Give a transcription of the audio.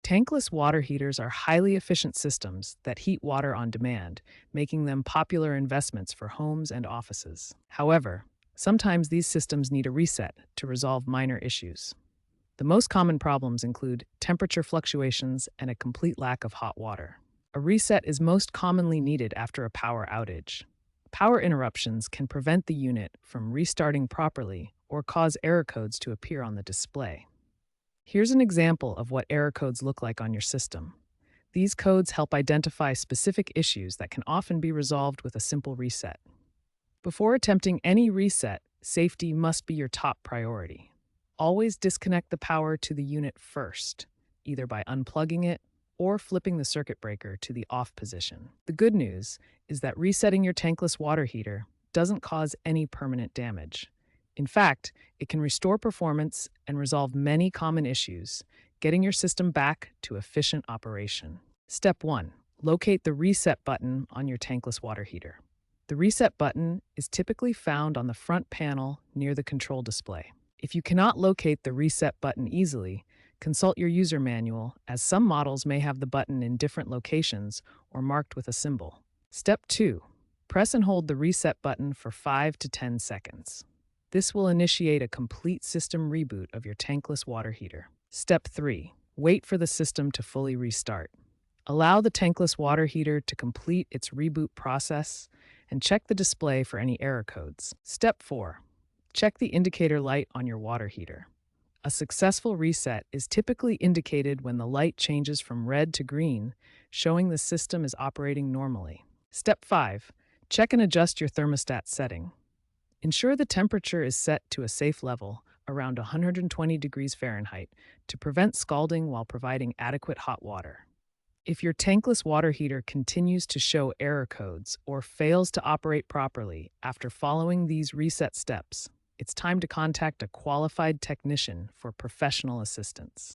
Tankless water heaters are highly efficient systems that heat water on demand, making them popular investments for homes and offices. However, sometimes these systems need a reset to resolve minor issues. The most common problems include temperature fluctuations and a complete lack of hot water. A reset is most commonly needed after a power outage. Power interruptions can prevent the unit from restarting properly or cause error codes to appear on the display. Here's an example of what error codes look like on your system. These codes help identify specific issues that can often be resolved with a simple reset. Before attempting any reset, safety must be your top priority. Always disconnect the power to the unit first, either by unplugging it or flipping the circuit breaker to the off position. The good news is that resetting your tankless water heater doesn't cause any permanent damage. In fact, it can restore performance and resolve many common issues, getting your system back to efficient operation. Step 1. Locate the reset button on your tankless water heater. The reset button is typically found on the front panel near the control display. If you cannot locate the reset button easily, consult your user manual, as some models may have the button in different locations or marked with a symbol. Step 2. Press and hold the reset button for 5 to 10 seconds. This will initiate a complete system reboot of your tankless water heater. Step 3. Wait for the system to fully restart. Allow the tankless water heater to complete its reboot process and check the display for any error codes. Step 4. Check the indicator light on your water heater. A successful reset is typically indicated when the light changes from red to green, showing the system is operating normally. Step 5. Check and adjust your thermostat setting. Ensure the temperature is set to a safe level, around 120 degrees Fahrenheit, to prevent scalding while providing adequate hot water. If your tankless water heater continues to show error codes or fails to operate properly after following these reset steps, it's time to contact a qualified technician for professional assistance.